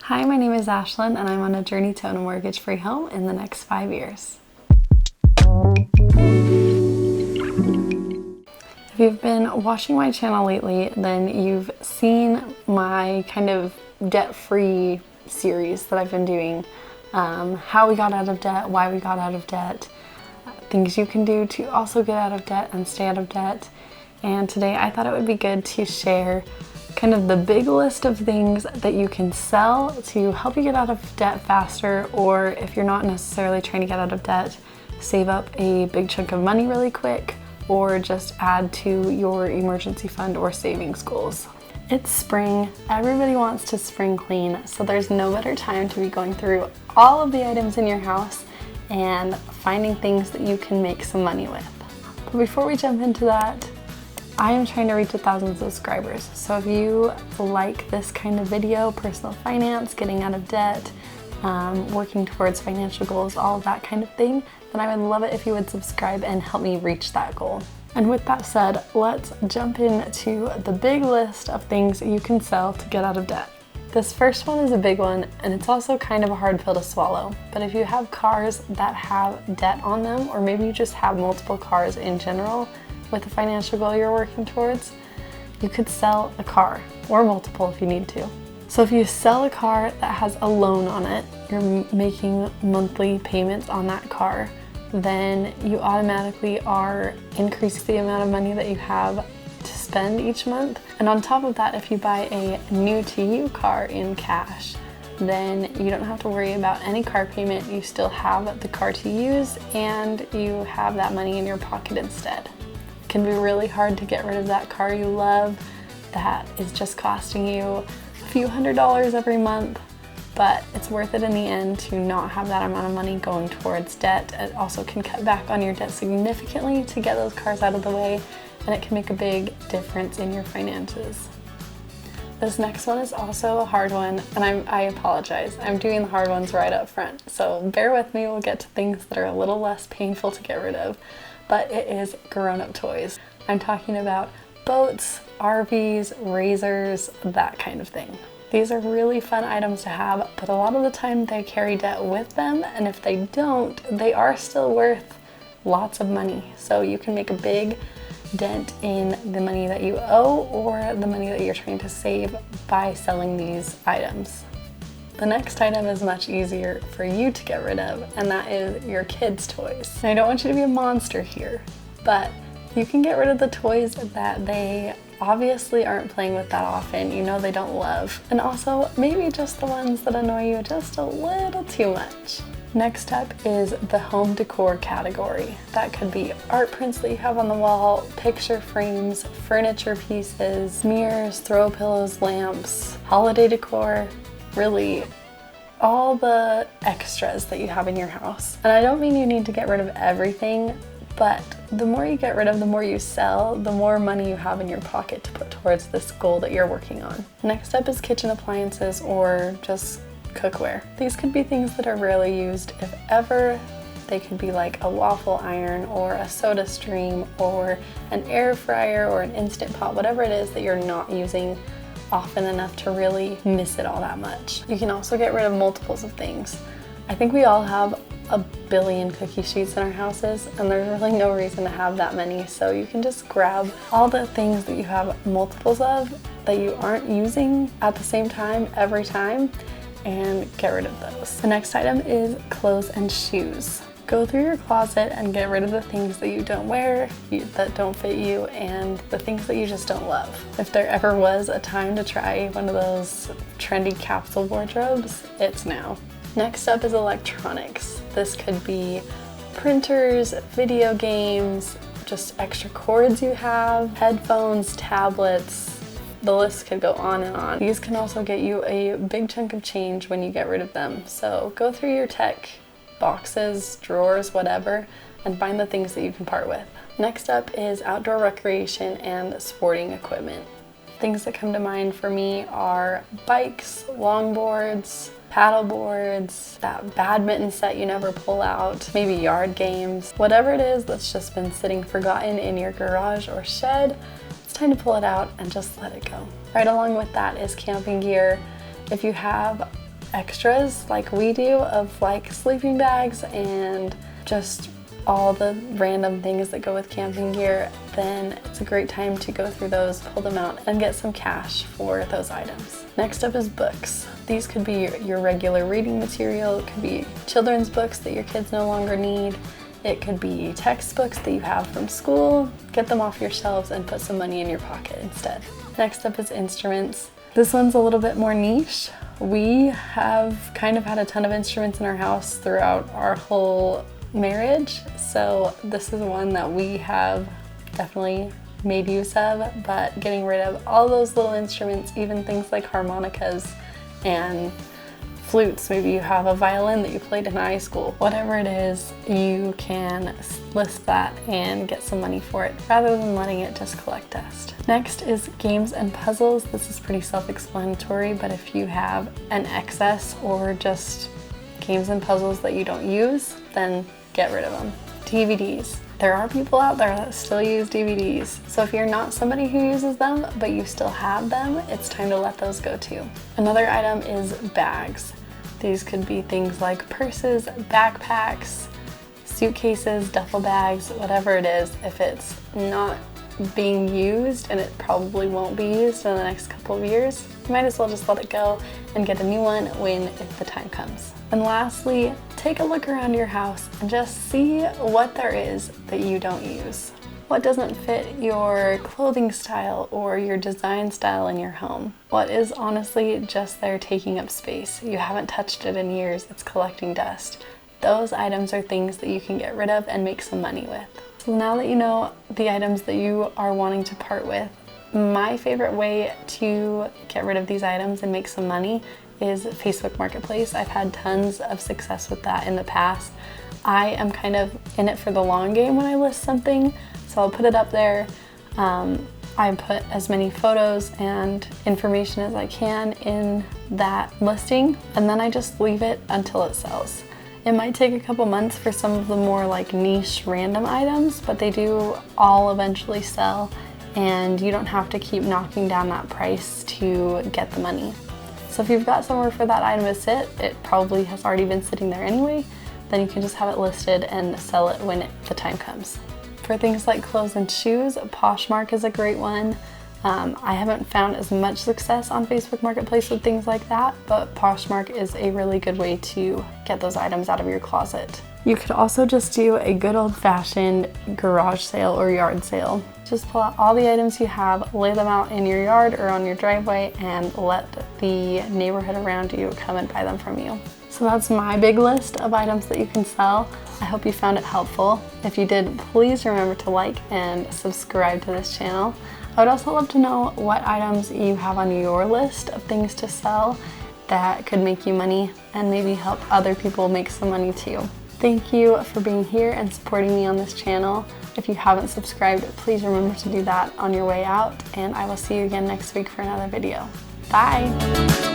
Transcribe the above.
Hi, my name is Ashlyn and I'm on a journey to own a mortgage-free home in the next 5 years. If you've been watching my channel lately, then you've seen my kind of debt-free series that I've been doing. How we got out of debt, why we got out of debt, things you can do to also get out of debt and stay out of debt. And today I thought it would be good to share kind of the big list of things that you can sell to help you get out of debt faster, or if you're not necessarily trying to get out of debt, save up a big chunk of money really quick, or just add to your emergency fund or savings goals. It's spring, everybody wants to spring clean, so there's no better time to be going through all of the items in your house and finding things that you can make some money with. But before we jump into that, I am trying to reach 1,000 subscribers. So if you like this kind of video, personal finance, getting out of debt, working towards financial goals, all of that kind of thing, then I would love it if you would subscribe and help me reach that goal. And with that said, let's jump into the big list of things you can sell to get out of debt. This first one is a big one, and it's also kind of a hard pill to swallow. But if you have cars that have debt on them, or maybe you just have multiple cars in general with a financial goal you're working towards, you could sell a car, or multiple if you need to. So if you sell a car that has a loan on it, you're making monthly payments on that car, then you automatically are increasing the amount of money that you have to spend each month. And on top of that, if you buy a new to you car in cash, then you don't have to worry about any car payment. You still have the car to use and you have that money in your pocket instead. It can be really hard to get rid of that car you love that is just costing you a few $100s every month, but it's worth it in the end to not have that amount of money going towards debt. It also can cut back on your debt significantly to get those cars out of the way, and it can make a big difference in your finances. This next one is also a hard one, and I apologize. I'm doing the hard ones right up front, so bear with me. We'll get to things that are a little less painful to get rid of, but it is grown-up toys. I'm talking about boats, RVs, razors, that kind of thing. These are really fun items to have, but a lot of the time they carry debt with them, and if they don't, they are still worth lots of money. So you can make a big dent in the money that you owe or the money that you're trying to save by selling these items. The next item is much easier for you to get rid of, and that is your kids' toys. And I don't want you to be a monster here, but you can get rid of the toys that they obviously aren't playing with that often, you know they don't love, and also maybe just the ones that annoy you just a little too much. Next up is the home decor category. That could be art prints that you have on the wall, picture frames, furniture pieces, mirrors, throw pillows, lamps, holiday decor, really all the extras that you have in your house. And I don't mean you need to get rid of everything, but the more you get rid of, the more you sell, the more money you have in your pocket to put towards this goal that you're working on. Next up is kitchen appliances or just cookware. These could be things that are rarely used, if ever. They could be like a waffle iron or a soda stream or an air fryer or an instant pot, whatever it is that you're not using often enough to really miss it all that much. You can also get rid of multiples of things. I think we all have a billion cookie sheets in our houses, and there's really no reason to have that many, so you can just grab all the things that you have multiples of that you aren't using at the same time every time and get rid of those. The next item is clothes and shoes. Go through your closet and get rid of the things that you don't wear, that don't fit you, and the things that you just don't love. If there ever was a time to try one of those trendy capsule wardrobes, it's now. Next up is electronics. This could be printers, video games, just extra cords you have, headphones, tablets. The list could go on and on. These can also get you a big chunk of change when you get rid of them. So go through your tech boxes, drawers, whatever, and find the things that you can part with. Next up is outdoor recreation and sporting equipment. Things that come to mind for me are bikes, longboards, paddle boards, that badminton set you never pull out, maybe yard games, whatever it is that's just been sitting forgotten in your garage or shed. It's time to pull it out and just let it go. Right along with that is camping gear. If you have extras like we do of like sleeping bags and just all the random things that go with camping gear, then it's a great time to go through those, pull them out, and get some cash for those items. Next up is books. These could be your regular reading material. It could be children's books that your kids no longer need. It could be textbooks that you have from school. Get them off your shelves and put some money in your pocket instead. Next up is instruments. This one's a little bit more niche. We have kind of had a ton of instruments in our house throughout our whole marriage, so this is one that we have definitely made use of, but getting rid of all those little instruments, even things like harmonicas and flutes. Maybe you have a violin that you played in high school. Whatever it is, you can list that and get some money for it rather than letting it just collect dust. Next is games and puzzles. This is pretty self-explanatory, but if you have an excess or just games and puzzles that you don't use, then get rid of them. DVDs. There are people out there that still use DVDs. So if you're not somebody who uses them, but you still have them, it's time to let those go too. Another item is bags. These could be things like purses, backpacks, suitcases, duffel bags, whatever it is. If it's not being used, and it probably won't be used in the next couple of years, you might as well just let it go and get a new one when the time comes. And lastly, take a look around your house and just see what there is that you don't use. What doesn't fit your clothing style or your design style in your home? What is honestly just there taking up space? You haven't touched it in years, it's collecting dust. Those items are things that you can get rid of and make some money with. So now that you know the items that you are wanting to part with, my favorite way to get rid of these items and make some money is Facebook Marketplace. I've had tons of success with that in the past. I am kind of in it for the long game when I list something, so I'll put it up there. I put as many photos and information as I can in that listing, and then I just leave it until it sells. It might take a couple months for some of the more like niche random items, but they do all eventually sell, and you don't have to keep knocking down that price to get the money. So if you've got somewhere for that item to sit, it probably has already been sitting there anyway, then you can just have it listed and sell it when the time comes. For things like clothes and shoes, Poshmark is a great one. I haven't found as much success on Facebook Marketplace with things like that, but Poshmark is a really good way to get those items out of your closet. You could also just do a good old-fashioned garage sale or yard sale. Just pull out all the items you have, lay them out in your yard or on your driveway, and let the neighborhood around you come and buy them from you. So that's my big list of items that you can sell. I hope you found it helpful. If you did, please remember to like and subscribe to this channel. I would also love to know what items you have on your list of things to sell that could make you money and maybe help other people make some money too. Thank you for being here and supporting me on this channel. If you haven't subscribed, please remember to do that on your way out, and I will see you again next week for another video. Bye!